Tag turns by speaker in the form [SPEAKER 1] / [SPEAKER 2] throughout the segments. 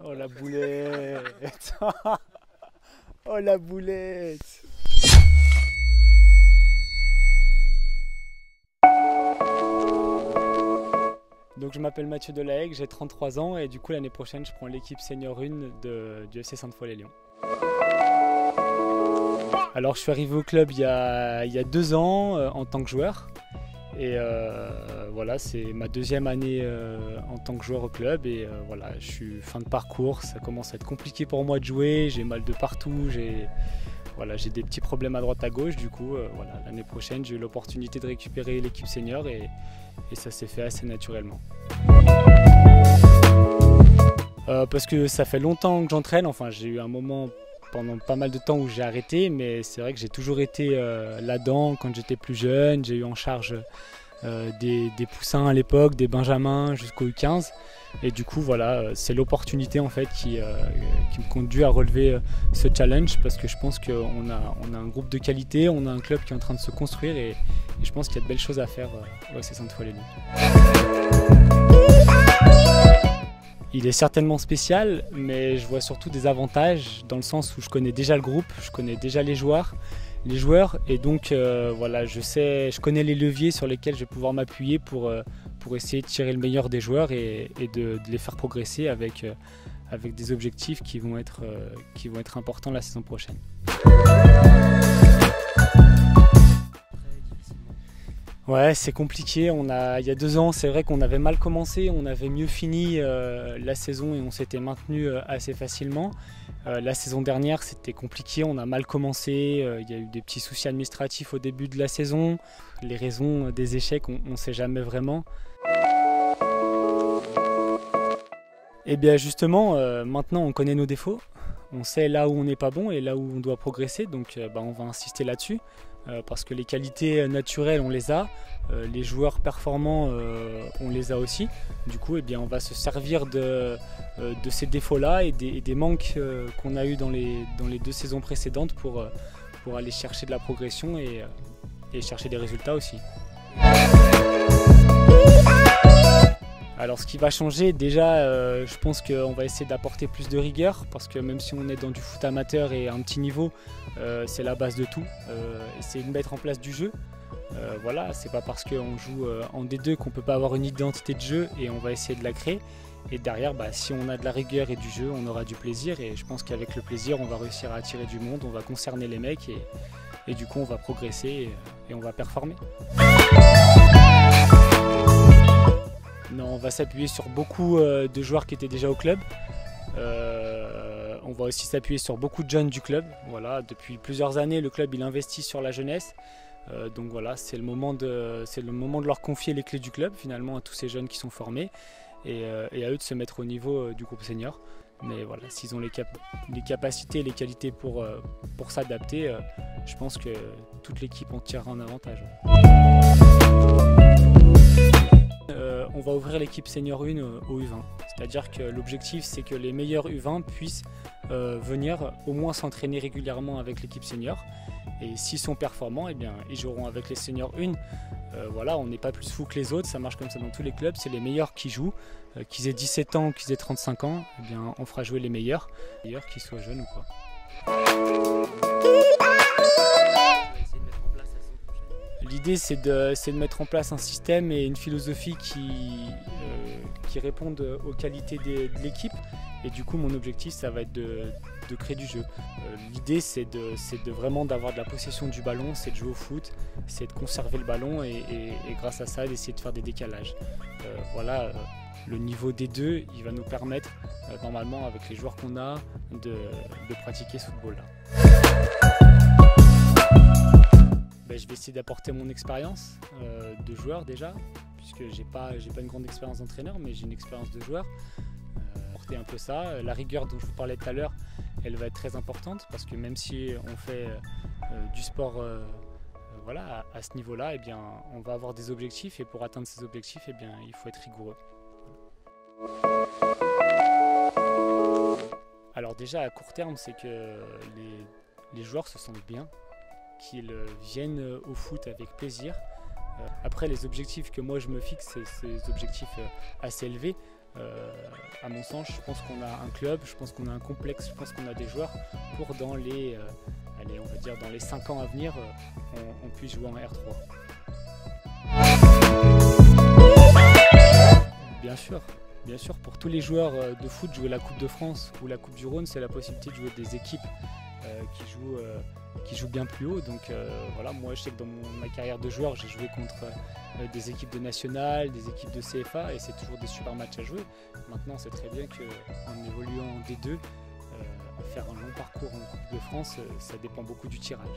[SPEAKER 1] Oh la boulette. Oh la boulette. Donc je m'appelle Mathieu Delahaye, j'ai 33 ans et du coup l'année prochaine je prends l'équipe senior 1 du FC Sainte-Foy-les-Lyons. Alors je suis arrivé au club il y a 2 ans en tant que joueur et voilà, c'est ma deuxième année en tant que joueur au club et voilà, je suis fin de parcours, ça commence à être compliqué pour moi de jouer, j'ai mal de partout, j'ai des petits problèmes à droite à gauche, du coup voilà, l'année prochaine j'ai eu l'opportunité de récupérer l'équipe senior et ça s'est fait assez naturellement. Parce que ça fait longtemps que j'entraîne, enfin j'ai eu un moment pendant pas mal de temps où j'ai arrêté, mais c'est vrai que j'ai toujours été là-dedans quand j'étais plus jeune, j'ai eu en charge des poussins à l'époque, des benjamins jusqu'au U15 et du coup voilà, c'est l'opportunité en fait qui me conduit à relever ce challenge parce que je pense qu'on a un groupe de qualité, on a un club qui est en train de se construire et je pense qu'il y a de belles choses à faire au FC Sainte-Foy-les-Lyons. Il est certainement spécial, mais je vois surtout des avantages dans le sens où je connais déjà le groupe, je connais déjà les joueurs et donc voilà, je connais les leviers sur lesquels je vais pouvoir m'appuyer pour essayer de tirer le meilleur des joueurs et de les faire progresser avec des objectifs qui vont être importants la saison prochaine. Ouais, c'est compliqué. Il y a 2 ans, c'est vrai qu'on avait mal commencé, on avait mieux fini la saison et on s'était maintenu assez facilement. La saison dernière, c'était compliqué, on a mal commencé, il y a eu des petits soucis administratifs au début de la saison. Les raisons des échecs, on ne sait jamais vraiment. Et bien justement, maintenant on connaît nos défauts, on sait là où on n'est pas bon et là où on doit progresser, donc on va insister là-dessus. Parce que les qualités naturelles on les a, les joueurs performants on les a aussi. Du coup on va se servir de ces défauts-là et des manques qu'on a eu dans les 2 saisons précédentes pour aller chercher de la progression et chercher des résultats aussi. Alors ce qui va changer, déjà je pense qu'on va essayer d'apporter plus de rigueur parce que même si on est dans du foot amateur et à un petit niveau, c'est la base de tout. Essayer de mettre en place du jeu. Voilà, c'est pas parce qu'on joue en D2 qu'on peut pas avoir une identité de jeu et on va essayer de la créer. Et derrière, si on a de la rigueur et du jeu, on aura du plaisir et je pense qu'avec le plaisir, on va réussir à attirer du monde, on va concerner les mecs et du coup on va progresser et on va performer. Non, on va s'appuyer sur beaucoup de joueurs qui étaient déjà au club. On va aussi s'appuyer sur beaucoup de jeunes du club. Voilà, depuis plusieurs années, le club il investit sur la jeunesse. Donc voilà, c'est le moment de leur confier les clés du club finalement à tous ces jeunes qui sont formés et à eux de se mettre au niveau du groupe senior. Mais voilà, s'ils ont les capacités et les qualités pour s'adapter, je pense que toute l'équipe en tirera un avantage. On va ouvrir l'équipe senior 1 au U20, c'est-à-dire que l'objectif c'est que les meilleurs U20 puissent venir au moins s'entraîner régulièrement avec l'équipe senior et s'ils sont performants, ils joueront avec les seniors 1. Voilà, on n'est pas plus fou que les autres, ça marche comme ça dans tous les clubs, c'est les meilleurs qui jouent, qu'ils aient 17 ans ou qu'ils aient 35 ans, on fera jouer les meilleurs qu'ils soient jeunes ou pas. L'idée c'est de mettre en place un système et une philosophie qui répondent aux qualités de l'équipe et du coup mon objectif ça va être de créer du jeu. L'idée c'est vraiment d'avoir de la possession du ballon, c'est de jouer au foot, c'est de conserver le ballon et grâce à ça d'essayer de faire des décalages. Voilà, le niveau D2 il va nous permettre normalement avec les joueurs qu'on a de pratiquer ce football là. Je vais essayer d'apporter mon expérience de joueur déjà, puisque j'ai pas une grande expérience d'entraîneur, mais j'ai une expérience de joueur. Apporter un peu ça. La rigueur dont je vous parlais tout à l'heure, elle va être très importante, parce que même si on fait du sport voilà, à ce niveau-là, on va avoir des objectifs, et pour atteindre ces objectifs, il faut être rigoureux. Alors déjà, à court terme, c'est que les joueurs se sentent bien, qu'ils viennent au foot avec plaisir. Après, les objectifs que moi je me fixe, c'est des objectifs assez élevés. À mon sens, je pense qu'on a un club, je pense qu'on a un complexe, je pense qu'on a des joueurs pour dans les, allez, on va dire dans les 5 ans à venir, on puisse jouer en R3. Bien sûr, pour tous les joueurs de foot, jouer la Coupe de France ou la Coupe du Rhône, c'est la possibilité de jouer des équipes qui jouent bien plus haut. Donc voilà, moi je sais que dans ma carrière de joueur, j'ai joué contre des équipes de nationales, des équipes de CFA et c'est toujours des super matchs à jouer. Maintenant, c'est très bien qu'en évoluant en D2, faire un long parcours en Coupe de France, ça dépend beaucoup du tirage.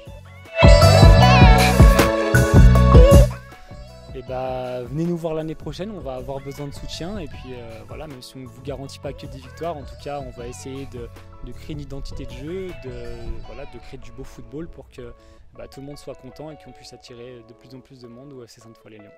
[SPEAKER 1] Et venez nous voir l'année prochaine, on va avoir besoin de soutien et puis voilà, même si on ne vous garantit pas que des victoires, en tout cas on va essayer de créer une identité de jeu, de créer du beau football pour que tout le monde soit content et qu'on puisse attirer de plus en plus de monde au FC Sainte-Foy-les-Lyons.